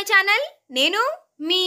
My channel. నేను మీ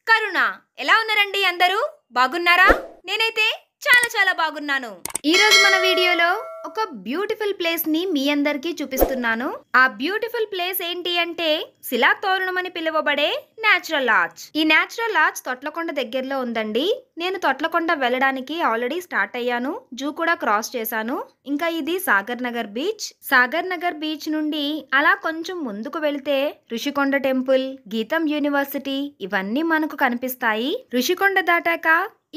కరుణ. ఎలా ఉన్నారండి అందరూ? బాగున్నారా? నేనైతే చాలా చాలా బాగున్నాను. ఈ రోజు మన వీడియోలో ఒక బ్యూటిఫుల్ ప్లేస్ ని మీ అందరికీ చూపిస్తున్నాను. ఆ బ్యూటిఫుల్ ప్లేస్ ఏంటి అంటే శిలా తోరణం అని పిలువబడే నేచురల్ ఆర్చ్. ఈ నేచురల్ ఆర్చ్ తొట్లకొండ దగ్గరలో ఉందండి. నేను తొట్లకొండ వెళ్ళడానికి ఆల్రెడీ స్టార్ట్ అయ్యాను. జూ కూడా క్రాస్ చేశాను. ఇంకా ఇది సాగర్ నగర్ బీచ్. సాగర్ నగర్ బీచ్ నుండి అలా కొంచెం ముందుకు వెళితే ఋషికొండ టెంపుల్, గీతం యూనివర్సిటీ ఇవన్నీ మనకు కనిపిస్తాయి. ఋషికొండ దాటాక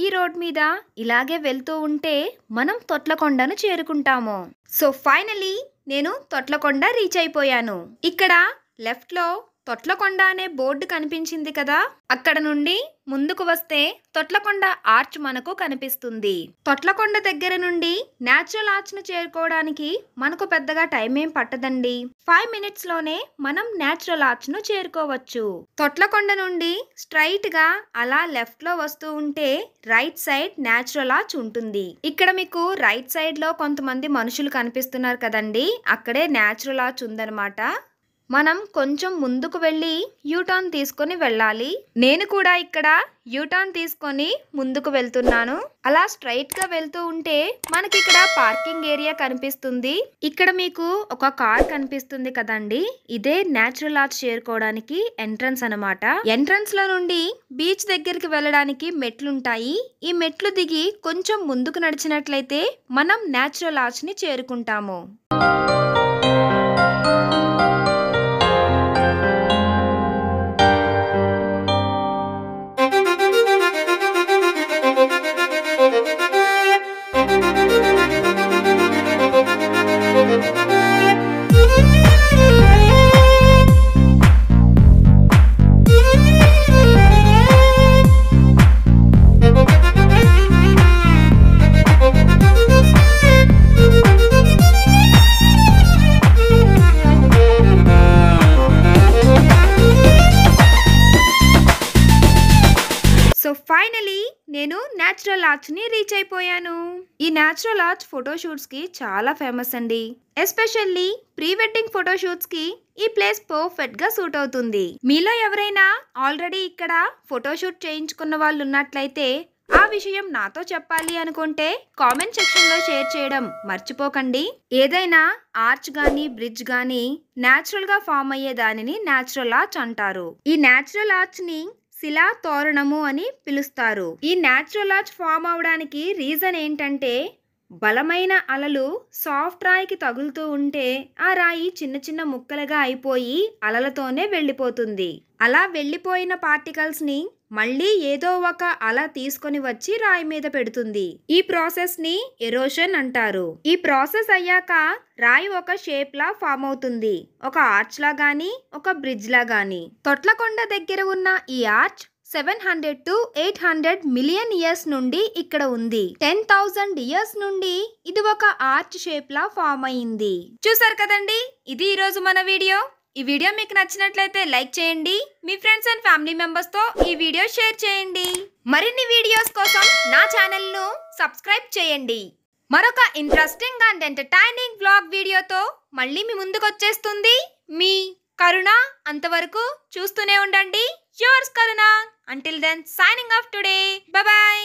ఈ రోడ్ మీద ఇలాగే వెళ్తూ ఉంటే మనం తొట్లకొండను చేరుకుంటాము. సో ఫైనలీ నేను తొట్లకొండ రీచ్ అయిపోయాను. ఇక్కడ లెఫ్ట్ లో తొట్లకొండ అనే బోర్డు కనిపించింది కదా, అక్కడ నుండి ముందుకు వస్తే తొట్లకొండ ఆర్చ్ మనకు కనిపిస్తుంది. తొట్లకొండ దగ్గర నుండి నేచురల్ ఆర్చ్ ను చేరుకోవడానికి మనకు పెద్దగా టైం ఏం పట్టదండి. 5 minutes లోనే మనం నేచురల్ ఆర్చ్ ను చేరుకోవచ్చు. తొట్లకొండ నుండి స్ట్రైట్ గా అలా లెఫ్ట్ లో వస్తూ ఉంటే రైట్ సైడ్ నేచురల్ ఆర్చ్ ఉంటుంది. ఇక్కడ మీకు రైట్ సైడ్ లో కొంతమంది మనుషులు కనిపిస్తున్నారు కదండి, అక్కడే నేచురల్ ఆర్చ్ ఉందన్నమాట. మనం కొంచెం ముందుకు వెళ్ళి యూటర్న్ తీసుకొని వెళ్ళాలి. నేను కూడా ఇక్కడ యూటర్న్ తీసుకొని ముందుకు వెళ్తున్నాను. అలా స్ట్రైట్ గా వెళ్తూ ఉంటే మనకి ఇక్కడ పార్కింగ్ ఏరియా కనిపిస్తుంది. ఇక్కడ మీకు ఒక కార్ కనిపిస్తుంది కదండి, ఇదే నేచురల్ ఆర్చ్ చేరుకోవడానికి ఎంట్రన్స్ అన్నమాట. ఎంట్రన్స్ లో నుండి బీచ్ దగ్గరికి వెళ్ళడానికి మెట్లుంటాయి. ఈ మెట్లు దిగి కొంచెం ముందుకు నడిచినట్లయితే మనం నేచురల్ ఆర్చ్ ని చేరుకుంటాము. సో ఫైనలీ నేను నేచురల్ ఆర్చ్ ని రీచ్ అయిపోయాను. ఈ నేచురల్ ఆర్చ్ ఫోటోషూట్స్ కి చాలా ఫేమస్ అండి. ఎస్పెషల్లీ ప్రీ వెడ్డింగ్ ఫోటోషూట్స్ కి ఈ ప్లేస్ పర్ఫెక్ట్ గా సూట్ అవుతుంది. మీలో ఎవరైనా ఆల్రెడీ ఇక్కడ ఫోటోషూట్ చేయించుకున్న వాళ్ళు ఉన్నట్లయితే ఆ విషయం నాతో చెప్పాలి అనుకుంటే కామెంట్ సెక్షన్ లో షేర్ చేయడం మర్చిపోకండి. ఏదైనా ఆర్చ్ గానీ బ్రిడ్జ్ గానీ నేచురల్ గా ఫామ్ అయ్యే దానిని నేచురల్ ఆర్చ్ అంటారు. ఈ నేచురల్ ఆర్చ్ ని శిలా తోరణము అని పిలుస్తారు. ఈ నేచురల్ ఆర్చ్ ఫామ్ అవడానికి రీజన్ ఏంటంటే బలమైన అలలు సాఫ్ట్ రాయికి తగులుతూ ఉంటే ఆ రాయి చిన్న చిన్న ముక్కలుగా అయిపోయి అలలతోనే వెళ్ళిపోతుంది. అలా వెళ్ళిపోయిన పార్టికల్స్ ని మళ్ళీ ఏదో ఒక అల తీసుకొని వచ్చి రాయి మీద పెడుతుంది. ఈ ప్రాసెస్ ని ఎరోషన్ అంటారు. ఈ ప్రాసెస్ అయ్యాక రాయి ఒక షేప్ లా ఫామ్ అవుతుంది. ఒక ఆర్చ్ లా గానీ ఒక బ్రిడ్జ్ లా గానీ. తొట్లకొండ దగ్గర ఉన్న ఈ ఆర్చ్ 700 to 800 మిలియన్ ఇయర్స్ నుండి ఇక్కడ ఉంది. 10,000 ఇయర్స్ నుండి ఇది ఒక ఆర్చ్ షేప్ లా ఫామ్ అయింది. చూసారు కదండి, ఇది ఈ రోజు మన వీడియో. ఈ వీడియో మీకు నచ్చినట్లయితే లైక్ చేయండి. మీ ఫ్రెండ్స్ అండ్ ఫ్యామిలీ మెంబర్స్ తో ఈ వీడియో షేర్ చేయండి. మరిన్ని వీడియోస్ కోసం నా ఛానల్ ను సబ్స్క్రైబ్ చేయండి. మరొక ఇంట్రెస్టింగ్ అండ్ ఎంటర్టైనింగ్ వ్లాగ్ వీడియోతో మళ్ళీ మీ ముందుకు వచ్చేస్తుంది మీ కరుణ. అంతవరకు చూస్తూనే ఉండండి. యువర్స్ కరుణ. Until then, signing off today. Bye bye.